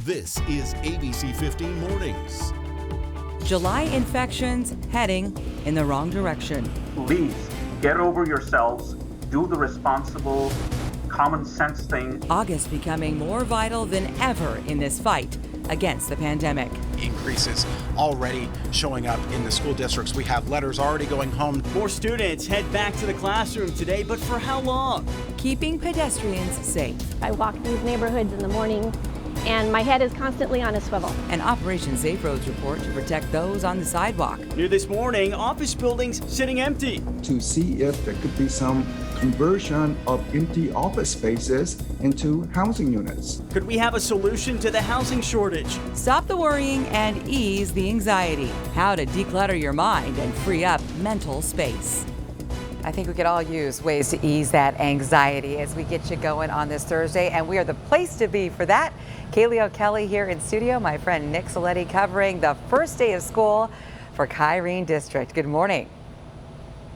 This is ABC15 Mornings. July infections heading in the wrong direction. Please get over yourselves. Do the responsible, common sense thing. August becoming more vital than ever in this fight against the pandemic. Increases already showing up in the school districts. We have letters already going home. More students head back to the classroom today, but for how long? Keeping pedestrians safe. I walk these neighborhoods in the morning and my head is constantly on a swivel. An Operation Safe Roads report to protect those on the sidewalk. New this morning, office buildings sitting empty. To see if there could be some conversion of empty office spaces into housing units. Could we have a solution to the housing shortage? Stop the worrying and ease the anxiety. How to declutter your mind and free up mental space. I think we could all use ways to ease that anxiety as we get you going on this Thursday, and we are the place to be for that. Kaylee O'Kelly here in studio, my friend Nick Soletti covering the first day of school for Kyrene District. Good morning.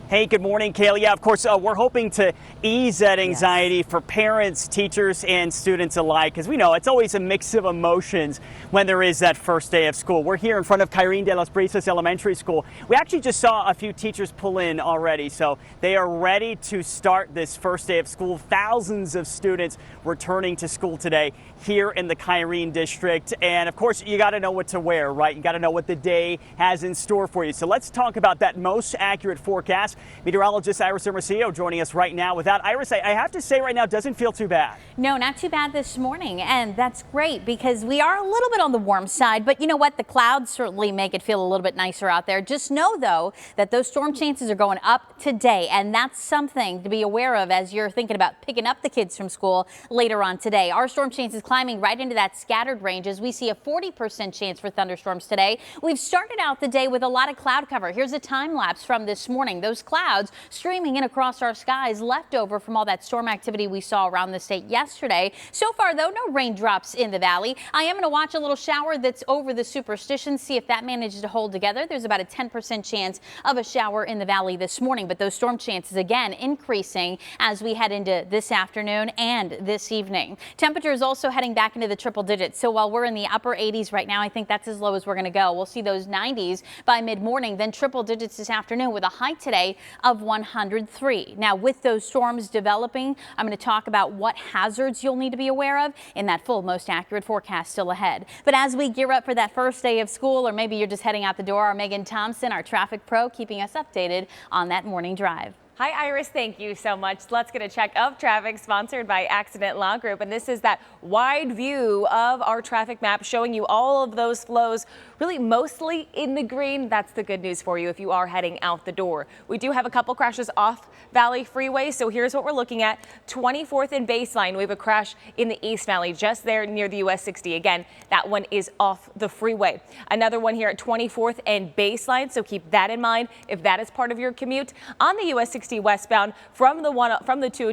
Hey, good morning, Kaylee. Yeah, of course, we're hoping to ease that anxiety for parents, teachers, and students alike, because we know it's always a mix of emotions when there is that first day of school. We're here in front of Kyrene de los Brisas Elementary School. We actually just saw a few teachers pull in already, so they are ready to start this first day of school. Thousands of students returning to school today here in the Kyrene District. And of course, you got to know what to wear, right? You got to know what the day has in store for you. So let's talk about that most accurate forecast. Meteorologist Iris Saramosio joining us right now. With that, Iris, I have to say right now, it doesn't feel too bad. No, not too bad this morning. And that's great because we are a little bit on the warm side. But you know what? The clouds certainly make it feel a little bit nicer out there. Just know, though, that those storm chances are going up today. And that's something to be aware of as you're thinking about picking up the kids from school later on today. Our storm chances climbing right into that scattered range as we see a 40% chance for thunderstorms today. We've started out the day with a lot of cloud cover. Here's a time lapse from this morning. Those clouds streaming in across our skies, left over from all that storm activity we saw around the state yesterday. So far, though, no raindrops in the valley. I am going to watch a little shower that's over the Superstition, see if that manages to hold together. There's about a 10% chance of a shower in the valley this morning, but those storm chances again increasing as we head into this afternoon and this evening. Temperatures also heading back into the triple digits. So while we're in the upper 80s right now, I think that's as low as we're going to go. We'll see those 90s by mid-morning, then triple digits this afternoon with a high today of 103. Now, with those storms developing, I'm going to talk about what hazards you'll need to be aware of in that full, most accurate forecast still ahead. But as we gear up for that first day of school, or maybe you're just heading out the door, our Megan Thompson, our traffic pro, keeping us updated on that morning drive. Hi, Iris. Thank you so much. Let's get a check of traffic sponsored by Accident Law Group. And this is that wide view of our traffic map showing you all of those flows really mostly in the green. That's the good news for you if you are heading out the door. We do have a couple crashes off Valley Freeway. So here's what we're looking at. 24th and Baseline. We have a crash in the East Valley just there near the US 60. Again, that one is off the freeway. Another one here at 24th and Baseline. So keep that in mind if that is part of your commute. On the US 60 westbound from the 202,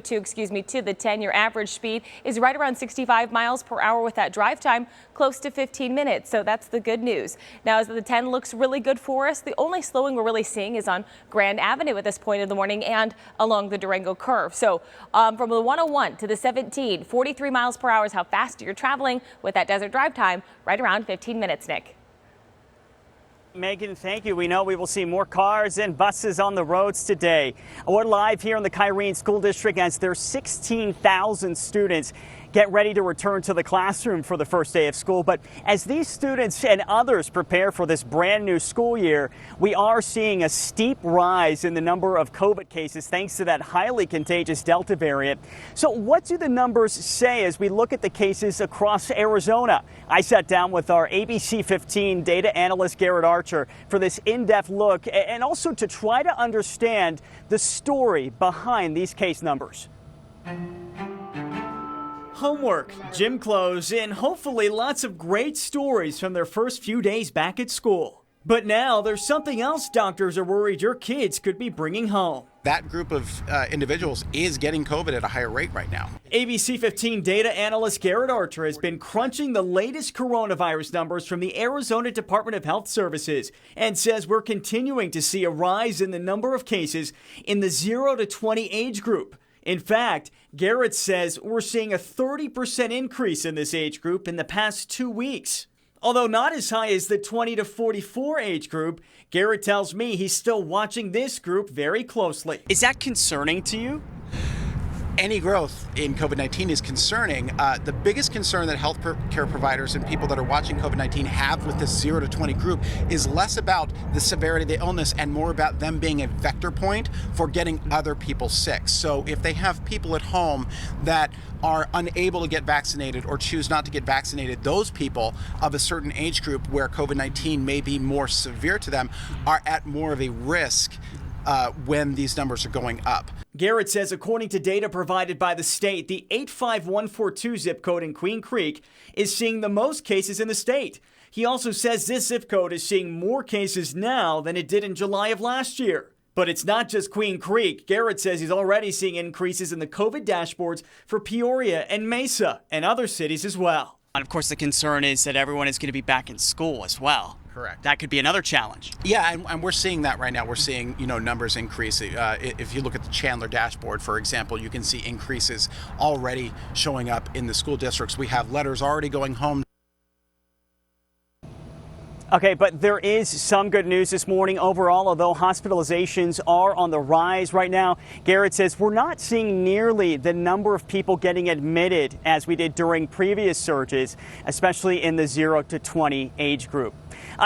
to the 10, your average speed is right around 65 miles per hour with that drive time close to 15 minutes. So that's the good news. Now, as the 10 looks really good for us, the only slowing we're really seeing is on Grand Avenue at this point in the morning and along the Durango curve. So from the 101 to the 17, 43 miles per hour is how fast you're traveling with that desert drive time, right around 15 minutes, Nick. Megan, thank you. We know we will see more cars and buses on the roads today. We're live here in the Kyrene School District as their 16,000 students get ready to return to the classroom for the first day of school. But as these students and others prepare for this brand new school year, we are seeing a steep rise in the number of COVID cases thanks to that highly contagious Delta variant. So what do the numbers say as we look at the cases across Arizona? I sat down with our ABC15 data analyst Garrett Archer for this in-depth look and also to try to understand the story behind these case numbers. Homework, gym clothes, and hopefully lots of great stories from their first few days back at school. But now there's something else doctors are worried your kids could be bringing home. That group of individuals is getting COVID at a higher rate right now. ABC15 data analyst Garrett Archer has been crunching the latest coronavirus numbers from the Arizona Department of Health Services and says we're continuing to see a rise in the number of cases in the 0 to 20 age group. In fact, Garrett says we're seeing a 30% increase in this age group in the past 2 weeks. Although not as high as the 20 to 44 age group, Garrett tells me he's still watching this group very closely. Is that concerning to you? Any growth in COVID-19 is concerning. The biggest concern that health care providers and people that are watching COVID-19 have with this 0 to 20 group is less about the severity of the illness and more about them being a vector point for getting other people sick. So if they have people at home that are unable to get vaccinated or choose not to get vaccinated, those people of a certain age group where COVID-19 may be more severe to them are at more of a risk when these numbers are going up. Garrett says according to data provided by the state, the 85142 zip code in Queen Creek is seeing the most cases in the state. He also says this zip code is seeing more cases now than it did in July of last year. But it's not just Queen Creek. Garrett says he's already seeing increases in the COVID dashboards for Peoria and Mesa and other cities as well. And of course, the concern is that everyone is going to be back in school as well. Correct. That could be another challenge. Yeah, and we're seeing that right now. We're seeing, numbers increase. If you look at the Chandler dashboard, for example, you can see increases already showing up in the school districts. We have letters already going home. Okay, but there is some good news this morning overall, although hospitalizations are on the rise right now. Garrett says we're not seeing nearly the number of people getting admitted as we did during previous surges, especially in the 0 to 20 age group.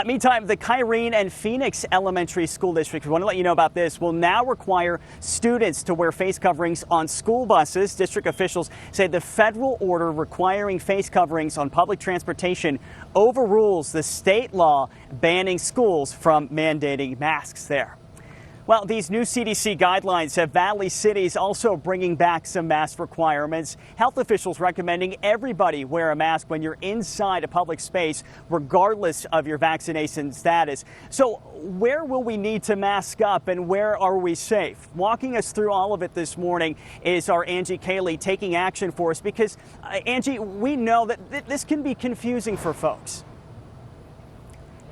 Meantime, the Kyrene and Phoenix Elementary School District, we want to let you know about this, will now require students to wear face coverings on school buses. District officials say the federal order requiring face coverings on public transportation overrules the state law banning schools from mandating masks there. Well, these new CDC guidelines have Valley cities also bringing back some mask requirements. Health officials recommending everybody wear a mask when you're inside a public space, regardless of your vaccination status. So where will we need to mask up and where are we safe? Walking us through all of it this morning is our Angie Cayley taking action for us because, Angie, we know that this can be confusing for folks.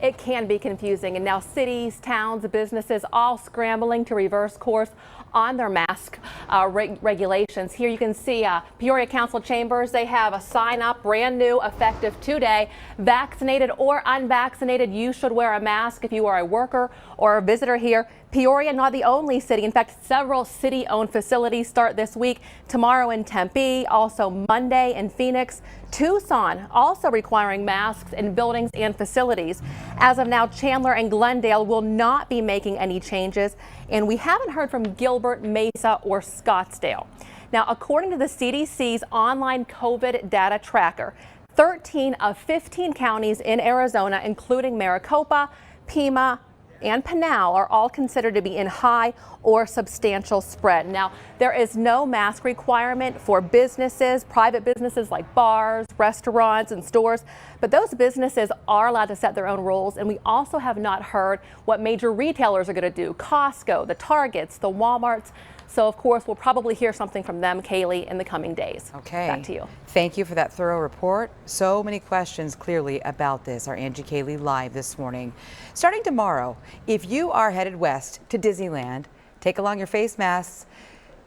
It can be confusing, and now cities, towns, businesses all scrambling to reverse course on their mask regulations. Here you can see Peoria Council Chambers. They have a sign up, brand new, effective today. Vaccinated or unvaccinated, you should wear a mask if you are a worker or a visitor here. Peoria, not the only city. In fact, several city-owned facilities start this week. Tomorrow in Tempe, also Monday in Phoenix. Tucson also requiring masks in buildings and facilities. As of now, Chandler and Glendale will not be making any changes. And we haven't heard from Gilbert, Mesa, or Scottsdale. Now, according to the CDC's online COVID data tracker, 13 of 15 counties in Arizona, including Maricopa, Pima, and Pinal, are all considered to be in high or substantial spread. Now, there is no mask requirement for businesses, private businesses like bars, restaurants, and stores, but those businesses are allowed to set their own rules, and we also have not heard what major retailers are going to do. Costco, the Targets, the Walmarts. So, of course, we'll probably hear something from them, Kaylee, in the coming days. Okay. Back to you. Thank you for that thorough report. So many questions clearly about this. Our Angie Cayley live this morning. Starting tomorrow, if you are headed west to Disneyland, take along your face masks.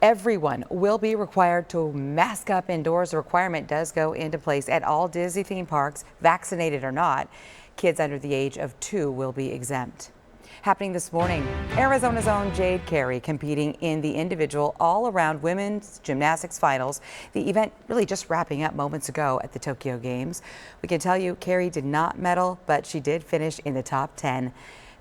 Everyone will be required to mask up indoors. The requirement does go into place at all Disney theme parks, vaccinated or not. Kids under the age of 2 will be exempt. Happening this morning, Arizona's own Jade Carey competing in the individual all-around women's gymnastics finals. The event really just wrapping up moments ago at the Tokyo Games. We can tell you Carey did not medal, but she did finish in the top 10,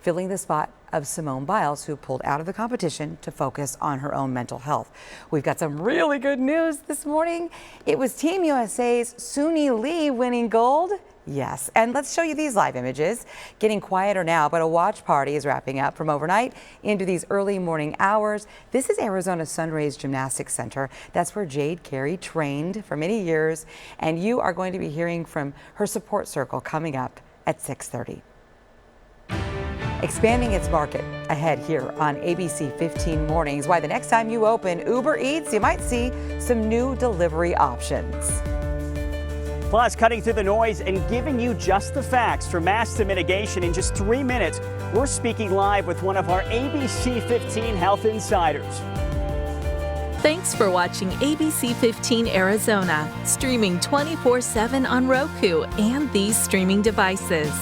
filling the spot of Simone Biles, who pulled out of the competition to focus on her own mental health. We've got some really good news this morning. It was Team USA's Suni Lee winning gold. Yes, and let's show you these live images. Getting quieter now, but a watch party is wrapping up from overnight into these early morning hours. This is Arizona Sunrays Gymnastics Center. That's where Jade Carey trained for many years, and you are going to be hearing from her support circle coming up at 6:30. Expanding its market ahead here on ABC 15 Mornings. Why the next time you open Uber Eats, you might see some new delivery options. Plus, cutting through the noise and giving you just the facts for mask mitigation in just 3 minutes. We're speaking live with one of our ABC 15 health insiders. Thanks for watching ABC15 Arizona, streaming 24/7 on Roku and these streaming devices.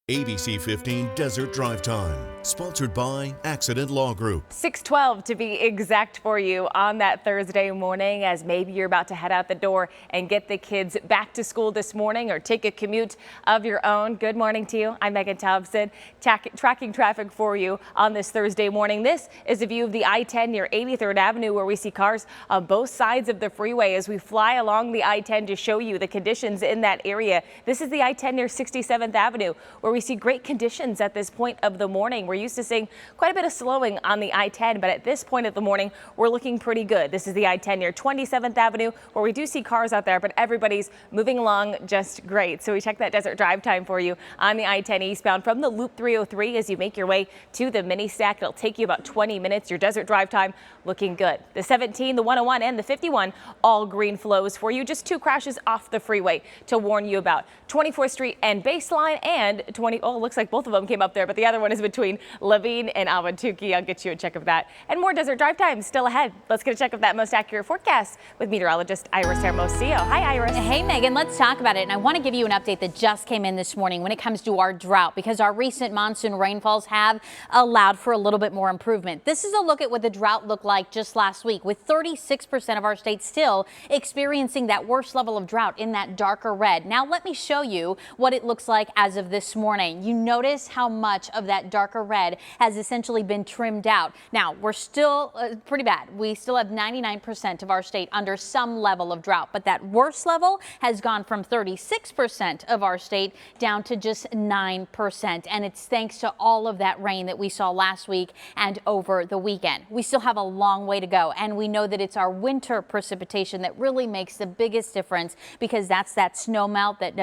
ABC 15 Desert Drive Time, sponsored by Accident Law Group. 6:12 to be exact for you on that Thursday morning, as maybe you're about to head out the door and get the kids back to school this morning or take a commute of your own. Good morning to you. I'm Megan Thompson, tracking traffic for you on this Thursday morning. This is a view of the I-10 near 83rd Avenue, where we see cars on both sides of the freeway as we fly along the I-10 to show you the conditions in that area. This is the I-10 near 67th Avenue, where we see great conditions at this point of the morning. We're used to seeing quite a bit of slowing on the I-10, but at this point of the morning, we're looking pretty good. This is the I-10 near 27th Avenue, where we do see cars out there, but everybody's moving along just great. So we check that desert drive time for you on the I-10 eastbound from the Loop 303 as you make your way to the mini stack. It'll take you about 20 minutes. Your desert drive time looking good. The 17, the 101, and the 51, all green flows for you. Just 2 crashes off the freeway to warn you about. 24th Street and Baseline, and it looks like both of them came up there, but the other one is between Levine and Awatuki. I'll get you a check of that. And more desert drive time still ahead. Let's get a check of that most accurate forecast with meteorologist Saramosio. Hi, Iris. Hey, Megan, let's talk about it. And I want to give you an update that just came in this morning when it comes to our drought, because our recent monsoon rainfalls have allowed for a little bit more improvement. This is a look at what the drought looked like just last week, with 36% of our state still experiencing that worst level of drought in that darker red. Now, let me show you what it looks like as of this morning. You notice how much of that darker red has essentially been trimmed out. Now, we're still pretty bad. We still have 99% of our state under some level of drought, but that worst level has gone from 36% of our state down to just 9%. And it's thanks to all of that rain that we saw last week and over the weekend. We still have a long way to go, and we know that it's our winter precipitation that really makes the biggest difference, because that's that snow melt that,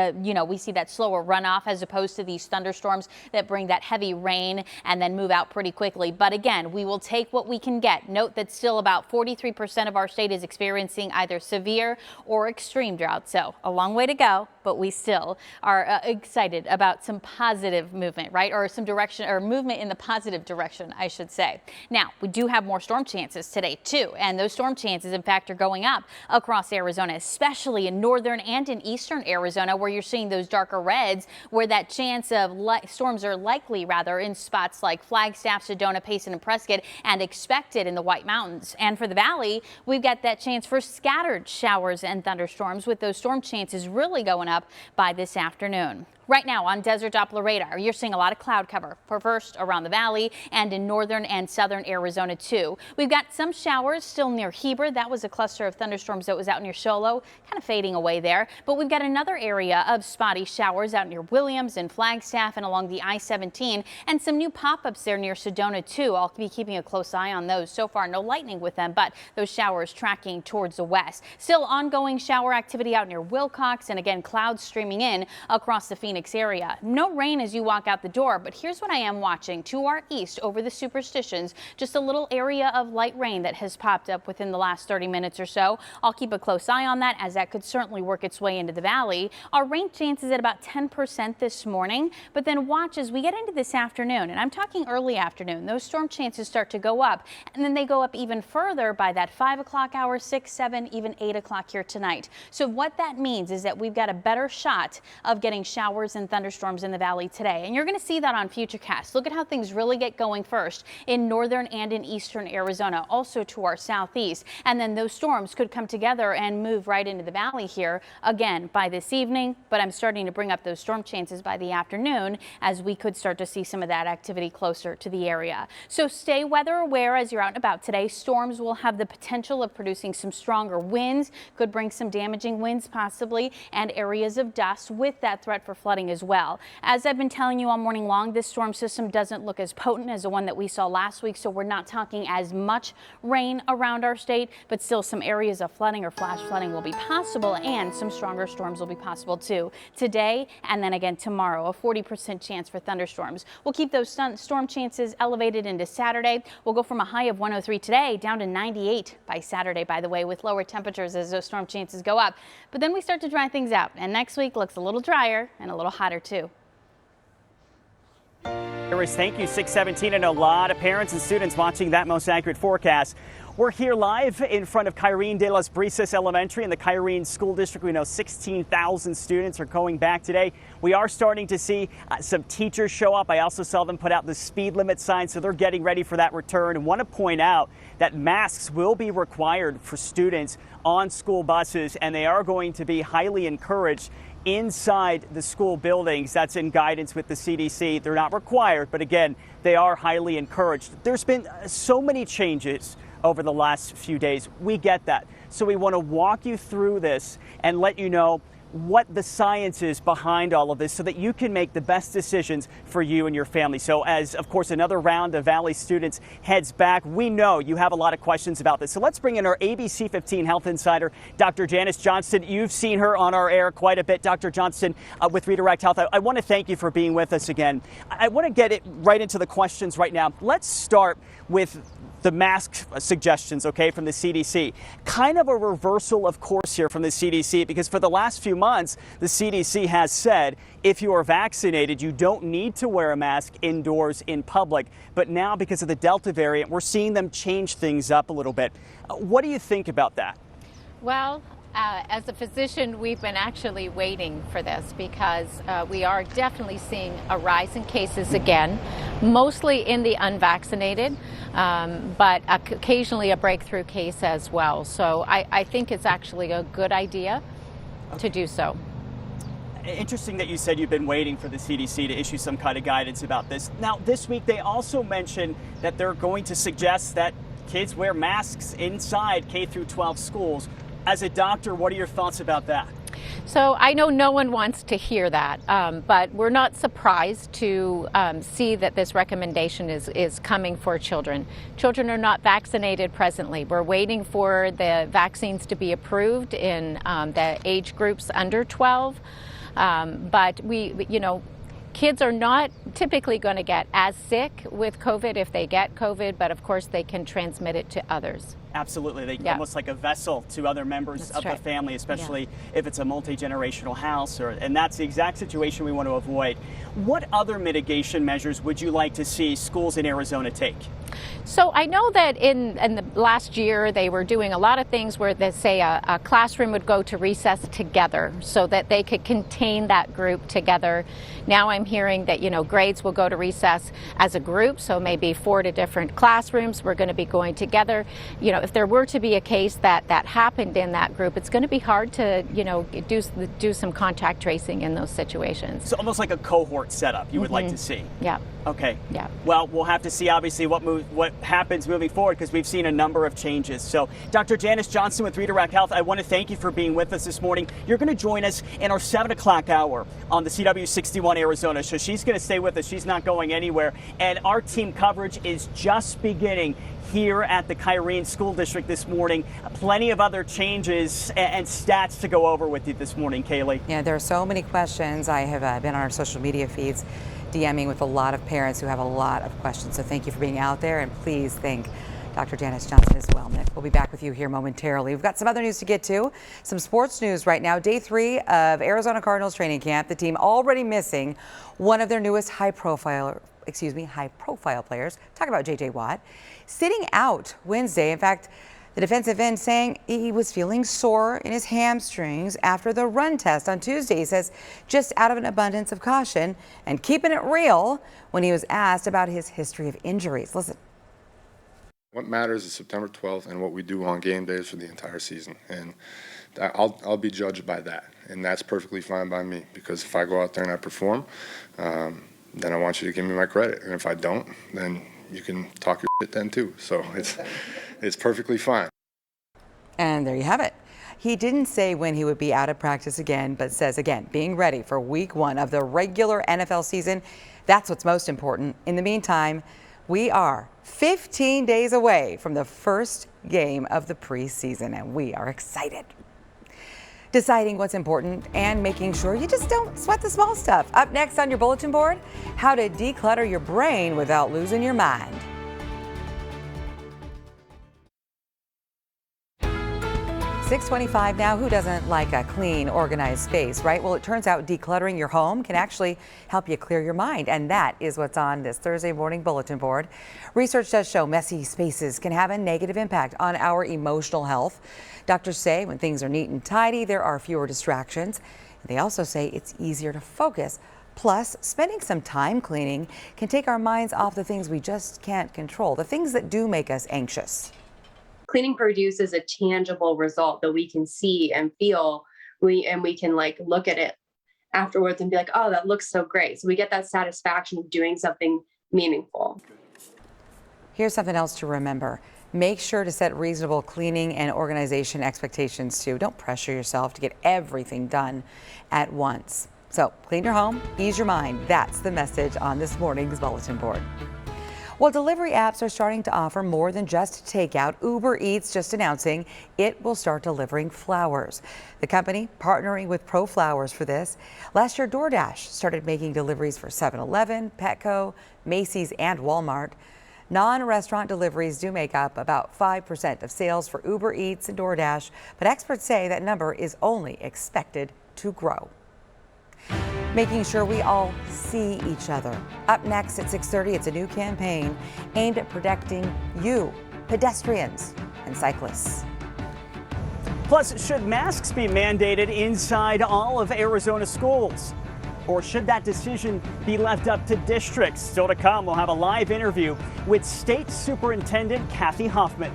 we see that slower runoff as opposed to these thunderstorms that bring that heavy rain and then move out pretty quickly. But again, we will take what we can get. Note that still about 43% of our state is experiencing either severe or extreme drought. So a long way to go, but we still are excited about some positive movement, right? Or some direction, or movement in the positive direction, I should say. Now, we do have more storm chances today too. And those storm chances, in fact, are going up across Arizona, especially in northern and in eastern Arizona, where you're seeing those darker reds, where that chance of storms are likely, in spots like Flagstaff, Sedona, Payson, and Prescott, and expected in the White Mountains. And for the valley, we've got that chance for scattered showers and thunderstorms, with those storm chances really going up by this afternoon. Right now on Desert Doppler radar, you're seeing a lot of cloud cover first around the valley and in northern and southern Arizona too. We've got some showers still near Heber. That was a cluster of thunderstorms that was out near Sholo, kind of fading away there. But we've got another area of spotty showers out near Williams and Flagstaff and along the I-17, and some new pop-ups there near Sedona too. I'll be keeping a close eye on those. So far, no lightning with them, but those showers tracking towards the west. Still ongoing shower activity out near Wilcox, and again, clouds streaming in across the Phoenix area. No rain as you walk out the door, but here's what I am watching to our east over the Superstitions. Just a little area of light rain that has popped up within the last 30 minutes or so. I'll keep a close eye on that, as that could certainly work its way into the valley. Our rain chances at about 10% this morning, but then watch as we get into this afternoon, and I'm talking early afternoon, those storm chances start to go up, and then they go up even further by that 5 o'clock hour, 6, 7, even 8 o'clock here tonight. So what that means is that we've got a better shot of getting showers and thunderstorms in the valley today. And you're going to see that on Futurecast. Look at how things really get going first in northern and in eastern Arizona, also to our southeast. And then those storms could come together and move right into the valley here again by this evening. But I'm starting to bring up those storm chances by the afternoon, as we could start to see some of that activity closer to the area. So stay weather aware as you're out and about today. Storms will have the potential of producing some stronger winds, could bring some damaging winds possibly, and areas of dust with that threat for flooding as well. As I've been telling you all morning long, this storm system doesn't look as potent as the one that we saw last week, so we're not talking as much rain around our state, but still some areas of flooding or flash flooding will be possible, and some stronger storms will be possible too today, and then again tomorrow, a 40% chance for thunderstorms. We'll keep those storm chances elevated into Saturday. We'll go from a high of 103 today down to 98 by Saturday, by the way, with lower temperatures as those storm chances go up. But then we start to dry things out, and next week looks a little drier and a little hotter too. Iris, thank you. 6:17. I know a lot of parents and students watching that most accurate forecast. We're here live in front of Kyrene de las Brisas Elementary in the Kyrene School District. We know 16,000 students are going back today. We are starting to see some teachers show up. I also saw them put out the speed limit sign, so they're getting ready for that return. And want to point out that masks will be required for students on school buses, and they are going to be highly encouraged inside the school buildings. That's in guidance with the CDC. They're not required, but again, they are highly encouraged. There's been so many changes over the last few days. We get that. So we want to walk you through this and let you know what the science is behind all of this so that you can make the best decisions for you and your family. So as, of course, another round of Valley students heads back, we know you have a lot of questions about this. So let's bring in our ABC15 Health Insider, Dr. Janice Johnston. You've seen her on our air quite a bit, Dr. Johnston, with Redirect Health. I want to thank you for being with us again. I want to get it right into the questions right now. Let's start with the mask suggestions, okay, from the CDC. Kind of a reversal of course here from the CDC, because for the last few months, the CDC has said if you are vaccinated, you don't need to wear a mask indoors in public. But now, because of the Delta variant, we're seeing them change things up a little bit. What do you think about that? Well, as a physician, we've been actually waiting for this because we are definitely seeing a rise in cases again, mostly in the unvaccinated, but occasionally a breakthrough case as well. So I think it's actually a good idea to do so. Interesting that you said you've been waiting for the CDC to issue some kind of guidance about this. Now, this week they also mentioned that they're going to suggest that kids wear masks inside K through 12 schools. As a doctor, what are your thoughts about that? So I know no one wants to hear that, but we're not surprised to see that this recommendation is coming for children. Children are not vaccinated presently. We're waiting for the vaccines to be approved in the age groups under 12, but kids are not typically going to get as sick with COVID if they get COVID, but of course they can transmit it to others. Absolutely. They're almost like a vessel to other members of the family, especially if it's a multi-generational house, and that's the exact situation we want to avoid. What other mitigation measures would you like to see schools in Arizona take? So I know that in the last year they were doing a lot of things where they say a classroom would go to recess together so that they could contain that group together. Now I'm hearing that, grades will go to recess as a group, so maybe 4 different classrooms. We're going to be going together. If there were to be a case that happened in that group, it's going to be hard to, do some contact tracing in those situations. So almost like a cohort setup you would like to see. Yeah. Okay. Yeah. Well, we'll have to see obviously what happens moving forward, because we've seen a number of changes. So Dr. Janice Johnston with Redirect Health, I want to thank you for being with us this morning. You're going to join us in our 7 o'clock hour on the CW61 Arizona. So she's going to stay with us. She's not going anywhere. And our team coverage is just beginning here at the Kyrene School District this morning. Plenty of other changes and stats to go over with you this morning, Kaylee. Yeah, there are so many questions. I have been on our social media feeds DMing with a lot of parents who have a lot of questions. So thank you for being out there, and please thank Dr. Janice Johnston as well. Nick, we'll be back with you here momentarily. We've got some other news to get to. Some sports news right now. Day 3 of Arizona Cardinals training camp. The team already missing one of their newest high-profile players. Talk about J.J. Watt. Sitting out Wednesday. In fact, the defensive end saying he was feeling sore in his hamstrings after the run test on Tuesday. He says just out of an abundance of caution and keeping it real when he was asked about his history of injuries. Listen. What matters is September 12th and what we do on game days for the entire season. And I'll be judged by that. And that's perfectly fine by me, because if I go out there and I perform, then I want you to give me my credit. And if I don't, then you can talk your shit then too. So it's perfectly fine. And there you have it. He didn't say when he would be out of practice again, but says again, being ready for week 1 of the regular NFL season. That's what's most important. In the meantime, we are 15 days away from the first game of the preseason, and we are excited. Deciding what's important and making sure you just don't sweat the small stuff. Up next on your bulletin board, how to declutter your brain without losing your mind. 6:25 now. Who doesn't like a clean, organized space, right? Well, it turns out decluttering your home can actually help you clear your mind. And that is what's on this Thursday morning bulletin board. Research does show messy spaces can have a negative impact on our emotional health. Doctors say when things are neat and tidy, there are fewer distractions. They also say it's easier to focus. Plus, spending some time cleaning can take our minds off the things we just can't control, the things that do make us anxious. Cleaning produces a tangible result that we can see and feel. We can like look at it afterwards and be like, oh, that looks so great. So we get that satisfaction of doing something meaningful. Here's something else to remember. Make sure to set reasonable cleaning and organization expectations too. Don't pressure yourself to get everything done at once. So clean your home, ease your mind. That's the message on this morning's bulletin board. Well, delivery apps are starting to offer more than just takeout. Uber Eats just announcing it will start delivering flowers. The company partnering with Pro Flowers for this. Last year, DoorDash started making deliveries for 7-Eleven, Petco, Macy's, and Walmart. Non-restaurant deliveries do make up about 5% of sales for Uber Eats and DoorDash, but experts say that number is only expected to grow. Making sure we all see each other. Up next at 6:30, it's a new campaign aimed at protecting you, pedestrians and cyclists. Plus, should masks be mandated inside all of Arizona schools? Or should that decision be left up to districts? Still to come, we'll have a live interview with State Superintendent Kathy Hoffman.